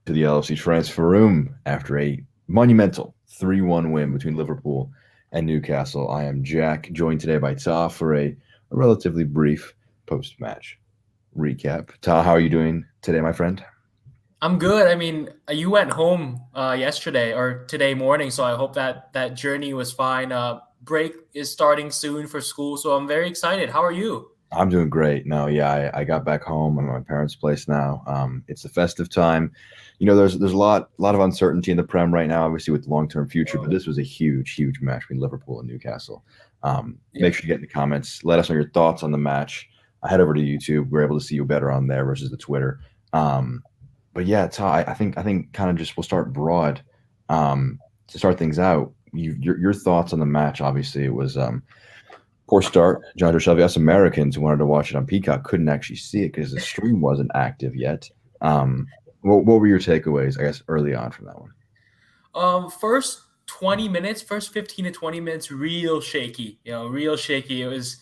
to the LFC transfer room after a monumental 3-1 win between Liverpool and Newcastle. I am Jack, joined today by Ta for a relatively brief post-match recap. Ta, how are you doing today, my friend? I'm good. I mean, you went home yesterday or today morning, so I hope that journey was fine. Break is starting soon for school, so I'm very excited. How are you? I'm doing great. No, yeah, I got back home. I'm at my parents' place now. It's the festive time. There's a lot of uncertainty in the Prem right now, obviously with the long-term future. But this was a huge match between Liverpool and Newcastle. Yeah. Make sure you get in the comments. Let us know your thoughts on the match. I head over to YouTube. We're able to see you better on there versus the Twitter. But yeah, Ty, I think kind of just we'll start broad. To start things out, your thoughts on the match. Obviously, it was poor start. John Shelby, us Americans who wanted to watch it on Peacock couldn't actually see it because the stream wasn't active yet. What were your takeaways, I guess, early on from that one? First 20 minutes, first 15 to 20 minutes, real shaky. Real shaky. It was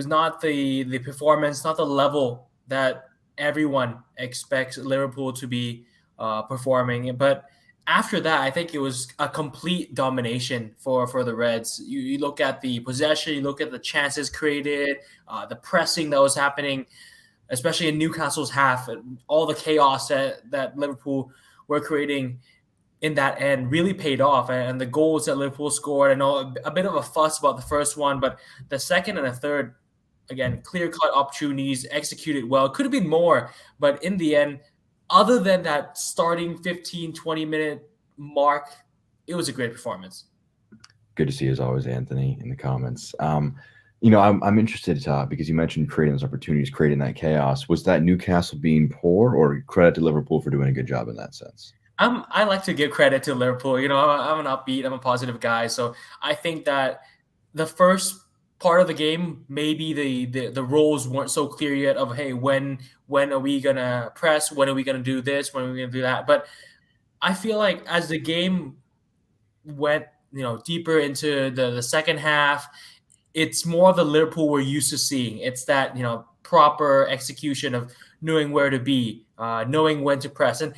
not the performance, not the level that everyone expects Liverpool to be performing. But after that, I think it was a complete domination for the Reds. You look at the possession, you look at the chances created, the pressing that was happening, especially in Newcastle's half, and all the chaos that Liverpool were creating in that end really paid off. And the goals that Liverpool scored, I know a bit of a fuss about the first one, but the second and the third, again, clear-cut opportunities, executed well. Could have been more, but in the end, other than that starting 15, 20-minute mark, it was a great performance. Good to see you as always, Anthony, in the comments. I'm interested, Todd, because you mentioned creating those opportunities, creating that chaos. Was that Newcastle being poor, or credit to Liverpool for doing a good job in that sense? I like to give credit to Liverpool. I'm an upbeat, I'm a positive guy. So I think that the first part of the game, maybe the roles weren't so clear yet of, hey, when are we gonna press? When are we gonna do this? When are we gonna do that? But I feel like as the game went, deeper into the second half, it's more of the Liverpool we're used to seeing. It's that, proper execution of knowing where to be, knowing when to press. And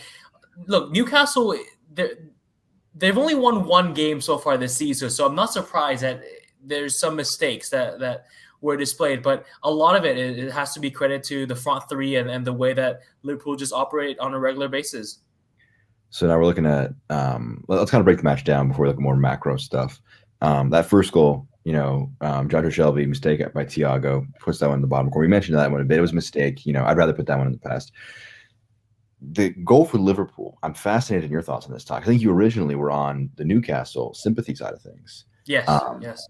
look, Newcastle, they've only won one game so far this season, so I'm not surprised that there's some mistakes that were displayed. But a lot of it has to be credit to the front three and the way that Liverpool just operate on a regular basis. So now we're looking at let's kind of break the match down before we look at more macro stuff. That first goal, Joshua Shelby mistake by Thiago puts that one in the bottom corner. We mentioned that one a bit. It was a mistake. I'd rather put that one in the past. The goal for Liverpool, I'm fascinated in your thoughts on this talk. I think you originally were on the Newcastle sympathy side of things. Yes, yes.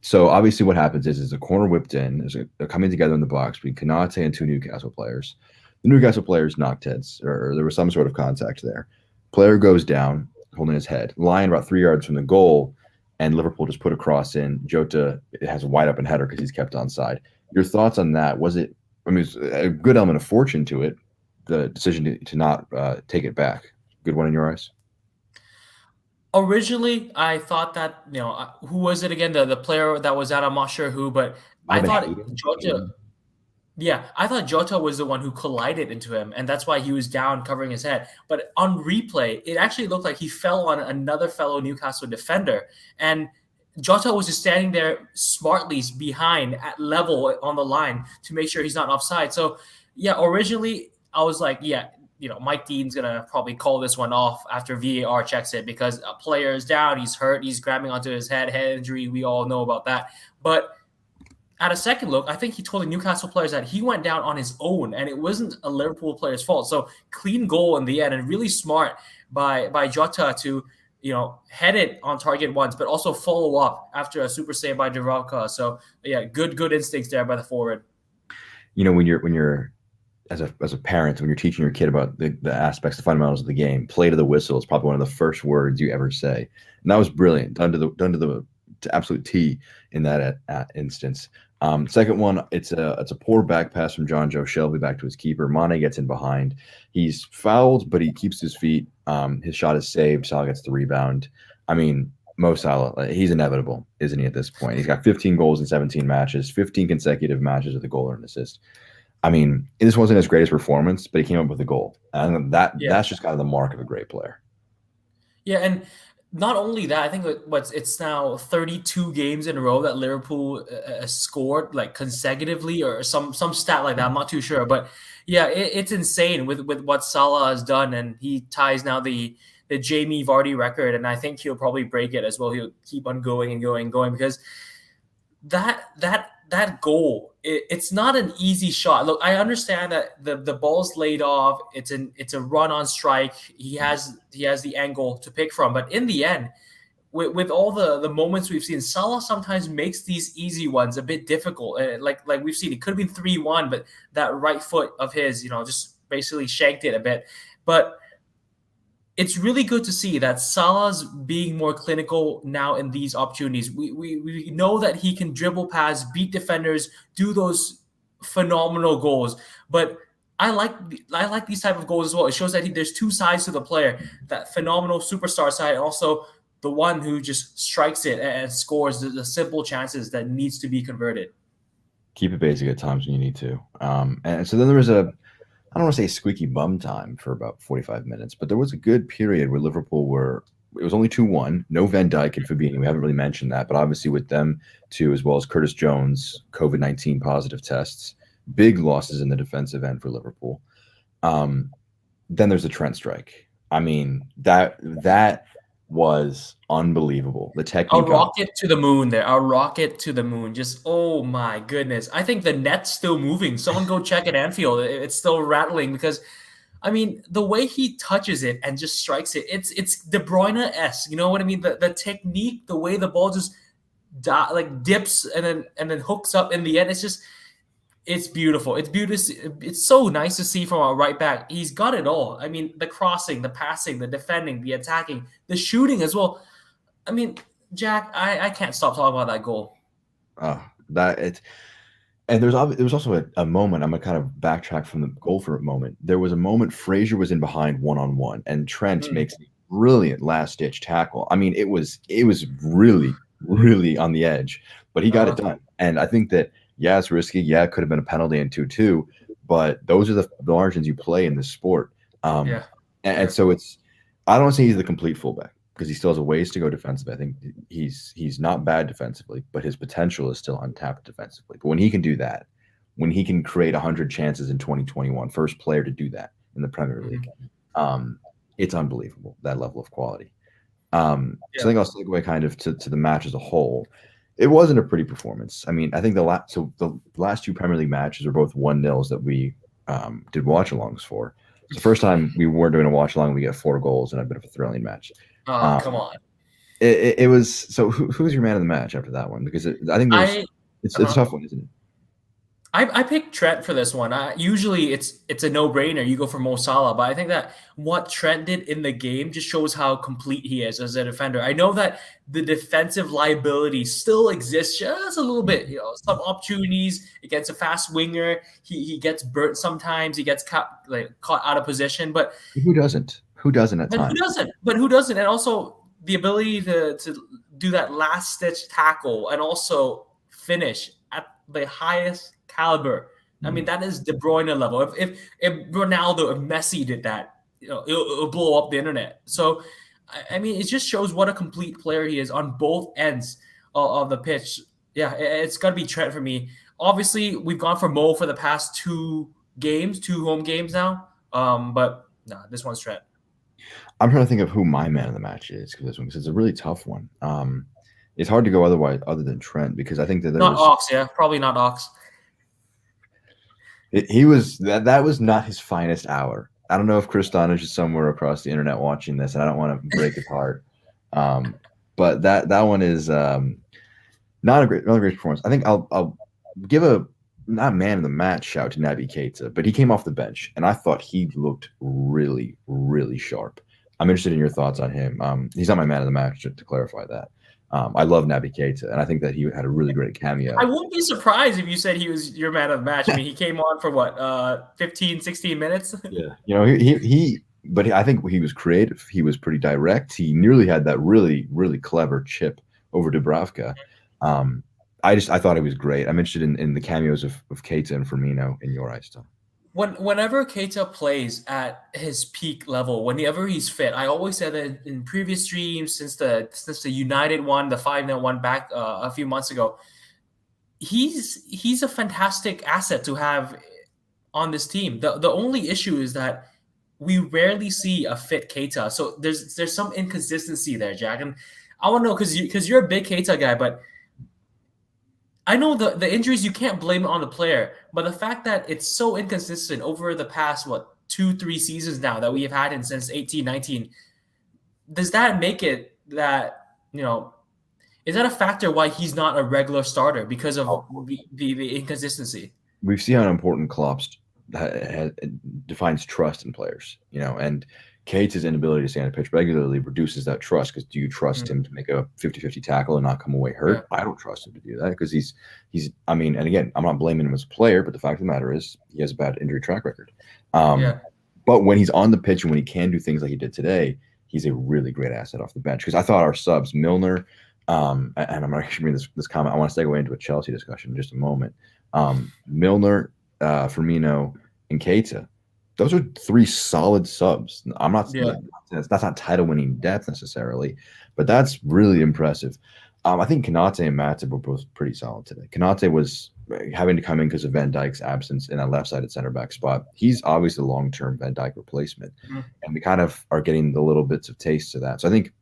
So obviously what happens is a corner whipped in. They're coming together in the box between Konate and two Newcastle players. The Newcastle players knocked heads, or there was some sort of contact there. Player goes down, holding his head, lying about 3 yards from the goal, and Liverpool just put a cross in. Jota has a wide open header because he's kept onside. Your thoughts on that? Was it a good element of fortune to it, the decision to not take it back? Good one in your eyes? Originally, I thought that, who was it again? The player that was out, I'm not sure who, but Might I have been thought Hayden. Jota. Yeah, I thought Jota was the one who collided into him, and that's why he was down covering his head. But on replay, it actually looked like he fell on another fellow Newcastle defender, and Jota was just standing there smartly behind at level on the line to make sure he's not offside. So, yeah, originally I was like, yeah, Mike Dean's gonna probably call this one off after VAR checks it because a player is down, he's hurt, he's grabbing onto his head injury. We all know about that, but at a second look, I think he told the Newcastle players that he went down on his own and it wasn't a Liverpool player's fault. So clean goal in the end and really smart by Jota to, head it on target once, but also follow up after a super save by Dubravka. So yeah, good instincts there by the forward. When you're as a parent, when you're teaching your kid about the aspects, the fundamentals of the game, play to the whistle is probably one of the first words you ever say, and that was brilliant, done to the absolute T in that instance. Second one, it's a poor back pass from John Joe Shelby back to his keeper. Mane gets in behind. He's fouled, but he keeps his feet. His shot is saved. Salah gets the rebound. I mean, Mo Salah, he's inevitable, isn't he, at this point? He's got 15 goals in 17 matches, 15 consecutive matches with a goal or an assist. I mean, this wasn't his greatest performance, but he came up with a goal. And Yeah. that's just kind of the mark of a great player. Yeah, and not only that, I think it's now 32 games in a row that Liverpool scored like consecutively or some stat like that. I'm not too sure, but yeah, it's insane with what Salah has done, and he ties now the Jamie Vardy record, and I think he'll probably break it as well. He'll keep on going and going and going because that goal, it's not an easy shot. Look, I understand that the ball's laid off. It's a run on strike. He has the angle to pick from, but in the end, with all the moments we've seen, Salah sometimes makes these easy ones a bit difficult. Like we've seen, it could have been 3-1, but that right foot of his, just basically shanked it a bit. But it's really good to see that Salah's being more clinical now in these opportunities. We know that he can dribble past, beat defenders, do those phenomenal goals. But I like these type of goals as well. It shows that there's two sides to the player: that phenomenal superstar side, and also the one who just strikes it and scores the simple chances that needs to be converted. Keep it basic at times when you need to. And so then there was I don't want to say squeaky bum time for about 45 minutes, but there was a good period where Liverpool it was only 2-1, no Van Dijk and Fabinho. We haven't really mentioned that, but obviously with them too, as well as Curtis Jones, COVID-19 positive tests, big losses in the defensive end for Liverpool. Then there's the Trent strike. I mean, that was unbelievable. The technique. A rocket to the moon there. A rocket to the moon. Just, oh my goodness. I think the net's still moving. Someone go check at Anfield. It's still rattling because, I mean, the way he touches it and just strikes it, it's De Bruyne-esque. You know what I mean? The technique, the way the ball just dips and then hooks up in the end. It's beautiful. It's beautiful. It's so nice to see from our right back. He's got it all. I mean, the crossing, the passing, the defending, the attacking, the shooting as well. I mean, Jack, I can't stop talking about that goal. And there was also a moment. I'm gonna kind of backtrack from the goal for a moment. There was a moment Fraser was in behind 1-on-1, and Trent makes a brilliant last ditch tackle. I mean, it was really, really on the edge, but he got it done. And I think that, yeah, it's risky. Yeah, it could have been a penalty in 2-2, but those are the margins you play in this sport. And so I don't say he's the complete fullback because he still has a ways to go defensively. I think he's not bad defensively, but his potential is still untapped defensively. But when he can do that, when he can create 100 chances in 2021, first player to do that in the Premier League, it's unbelievable, that level of quality. So I think I'll segue kind of to the match as a whole. It wasn't a pretty performance. I mean, I think the last two Premier League matches were both 1-0s that we did watch-alongs for. It's the first time we weren't doing a watch-along. We get 4 goals in a bit of a thrilling match. Come on. It was – so who's your man of the match after that one? Because I think it's a tough one, isn't it? I picked Trent for this one. Usually it's a no-brainer. You go for Mo Salah, but I think that what Trent did in the game just shows how complete he is as a defender. I know that the defensive liability still exists just a little bit. Some opportunities against a fast winger. He gets burnt sometimes. He gets caught out of position. But who doesn't? Who doesn't at times? Who doesn't? And also the ability to do that last-stitch tackle and also finish at the highest caliber. I mean, that is De Bruyne level. If Ronaldo, if Messi did that, it'll blow up the internet. So, I mean, it just shows what a complete player he is on both ends of the pitch. Yeah, it's got to be Trent for me. Obviously, we've gone for Mo for the past 2 home games now. But no, this one's Trent. I'm trying to think of who my man of the match is for this one because it's a really tough one. It's hard to go other than Trent because I think that probably not Ox. He was that was not his finest hour. I don't know if Kris is somewhere across the internet watching this, and I don't want to break his heart. But that one is not a great performance. I think I'll give a not man of the match shout to Naby Keita, but he came off the bench, and I thought he looked really, really sharp. I'm interested in your thoughts on him. He's not my man of the match, to clarify that. I love Naby Keita, and I think that he had a really great cameo. I wouldn't be surprised if you said he was your man of the match. I mean, he came on for what, 15, 16 minutes? Yeah. But I think he was creative. He was pretty direct. He nearly had that really, really clever chip over Dubravka. I thought he was great. I'm interested in the cameos of Keita and Firmino in your eyes, Tom. Whenever Keita plays at his peak level, whenever he's fit, I always said that in previous streams since the United one, the 5-0 one back a few months ago, he's a fantastic asset to have on this team. The only issue is that we rarely see a fit Keita, so there's some inconsistency there, Jack. And I want to know because you're a big Keita guy, but I know the injuries you can't blame it on the player, but the fact that it's so inconsistent over the past 2-3 seasons now that we have had him since 18-19, does that make it that is that a factor why he's not a regular starter because of the inconsistency? We've seen how important Klopp's defines trust in players, and Keita's inability to stay on the pitch regularly reduces that trust, because do you trust him to make a 50-50 tackle and not come away hurt? Yeah. I don't trust him to do that, because he's and again, I'm not blaming him as a player, but the fact of the matter is he has a bad injury track record. But when he's on the pitch and when he can do things like he did today, he's a really great asset off the bench. Because I thought our subs, Milner, and I'm actually reading this comment, I want to segue into a Chelsea discussion in just a moment. Milner, Firmino, and Keita, those are 3 solid subs. I'm not that's not title-winning depth necessarily, but that's really impressive. I think Konate and Matip were both pretty solid today. Konate was having to come in because of Van Dijk's absence in that left-sided center-back spot. He's obviously the long-term Van Dijk replacement, and we kind of are getting the little bits of taste of that. So I think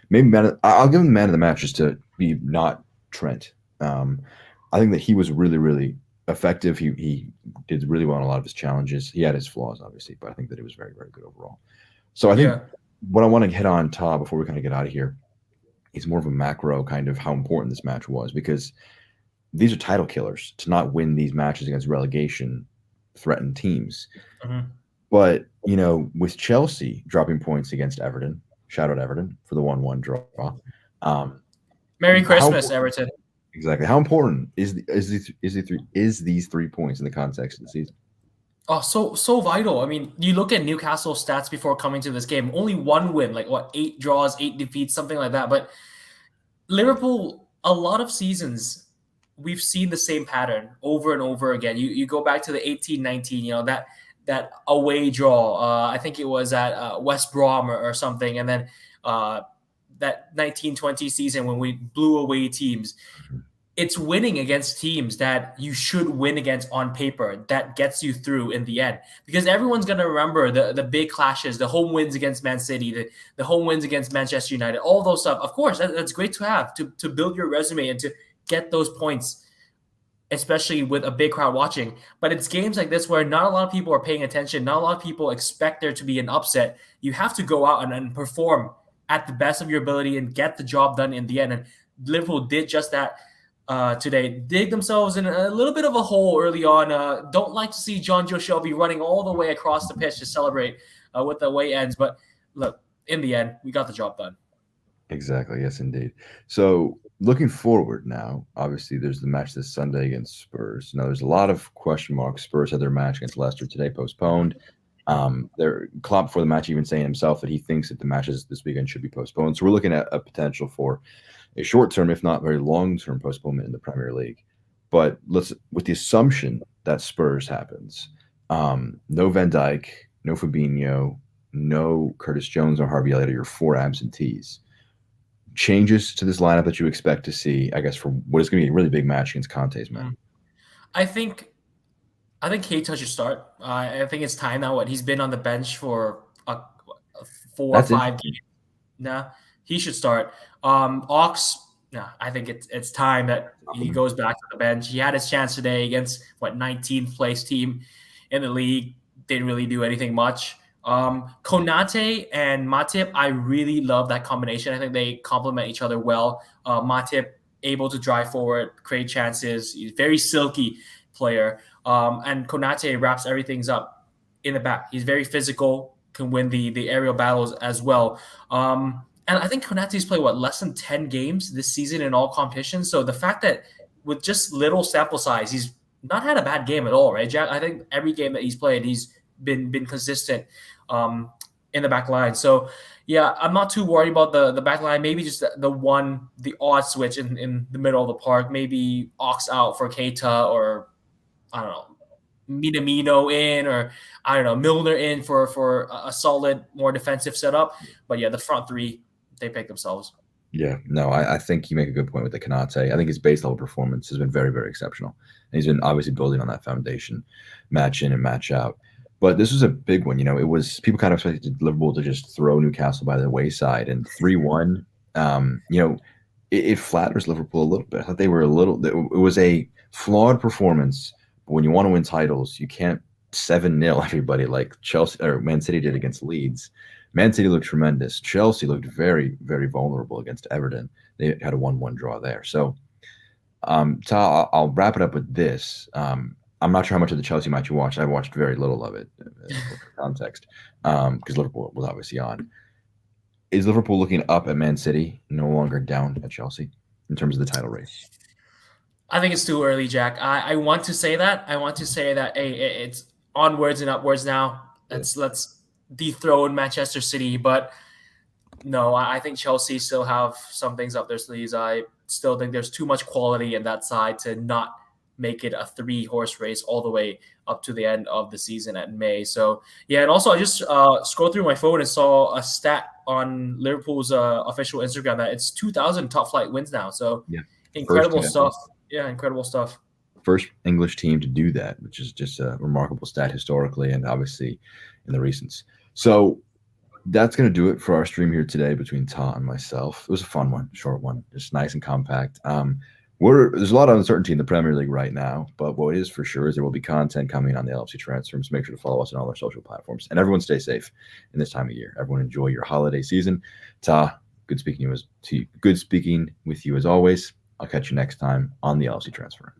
maybe I'll give him the man of the match just to be not Trent. I think that he was really, really effective. He did really well in a lot of his challenges. He had his flaws, obviously, but I think that it was very, very good overall. So I think what I want to hit on, Todd, before we kind of get out of here, is more of a macro kind of how important this match was, because these are title killers to not win these matches against relegation threatened teams. But, with Chelsea dropping points against Everton, shout out Everton for the 1-1 draw. Merry Christmas, Everton. Exactly. How important is these 3 points in the context of the season? Oh, so vital. I mean, you look at Newcastle's stats before coming to this game. Only 1 win, 8 draws, 8 defeats, something like that. But Liverpool, a lot of seasons, we've seen the same pattern over and over again. You go back to the 18-19, that away draw. I think it was at West Brom or something, and then that 19-20 season when we blew away teams. It's winning against teams that you should win against on paper that gets you through in the end, because everyone's going to remember the big clashes, the home wins against Man City, the home wins against Manchester United, all those stuff. Of course, that's great to have to build your resume and to get those points, especially with a big crowd watching. But it's games like this where not a lot of people are paying attention. Not a lot of people expect there to be an upset. You have to go out and perform at the best of your ability and get the job done in the end. And Liverpool did just that today. Dig themselves in a little bit of a hole early on. Don't like to see John Joe Shelby running all the way across the pitch to celebrate with the away ends. But look, in the end, we got the job done. Exactly. Yes, indeed. So looking forward now, obviously there's the match this Sunday against Spurs. Now there's a lot of question marks. Spurs had their match against Leicester today postponed. Klopp before the match even saying himself that he thinks that the matches this weekend should be postponed. So we're looking at a potential for a short-term, if not very long-term postponement in the Premier League. But with the assumption that Spurs happens, no Van Dijk, no Fabinho, no Curtis Jones or Harvey Elliott are your 4 absentees. Changes to this lineup that you expect to see, I guess, for what is going to be a really big match against Conte's men? I think Keita should start. I think it's time now. He's been on the bench for 4 or 5 games. Nah, he should start. Ox, I think it's time that he goes back to the bench. He had his chance today against 19th place team in the league. Didn't really do anything much. Konate and Matip, I really love that combination. I think they complement each other well. Matip able to drive forward, create chances. He's a very silky player. And Konate wraps everything up in the back. He's very physical, can win the aerial battles as well. And I think Konate's played less than 10 games this season in all competitions. So the fact that with just little sample size, he's not had a bad game at all, right, Jack? I think every game that he's played, he's been consistent. in the back line. So yeah, I'm not too worried about the back line. Maybe just the odd switch in the middle of the park. Maybe Ox out for Keita, or I don't know, Minamino in, or I don't know, Milner in for a solid, more defensive setup. But yeah, the front three, they pick themselves. Yeah, no, I think you make a good point with the Kanate. I think his base level performance has been very, very exceptional. And he's been obviously building on that foundation, match in and match out. But this was a big one. It was people kind of expected Liverpool to just throw Newcastle by the wayside, and 3-1. It flatters Liverpool a little bit. I thought they were a little. It was a flawed performance. But when you want to win titles, you can't 7-0 everybody like Chelsea or Man City did against Leeds. Man City looked tremendous. Chelsea looked very, very vulnerable against Everton. They had a 1-1 draw there. So, I'll wrap it up with this. I'm not sure how much of the Chelsea match you watched. I watched very little of it for context because Liverpool was obviously on. Is Liverpool looking up at Man City, no longer down at Chelsea in terms of the title race? I think it's too early, Jack. I want to say that. I want to say that, hey, it's onwards and upwards now. Let's dethrone Manchester City, but no, I think Chelsea still have some things up their sleeves. I still think there's too much quality in that side to not make it a 3-horse race all the way up to the end of the season at May. So yeah, and also I just scrolled through my phone and saw a stat on Liverpool's official Instagram that it's 2,000 top flight wins now. So yeah, incredible stuff. Yeah, incredible stuff. First English team to do that, which is just a remarkable stat historically and obviously in the recents. So that's going to do it for our stream here today between Ta and myself. It was a fun one, short one, just nice and compact. There's a lot of uncertainty in the Premier League right now, but what is for sure is there will be content coming on the LFC transfer. So make sure to follow us on all our social platforms. And everyone stay safe in this time of year. Everyone enjoy your holiday season. Ta, good speaking with you as always. I'll catch you next time on the LFC transfer.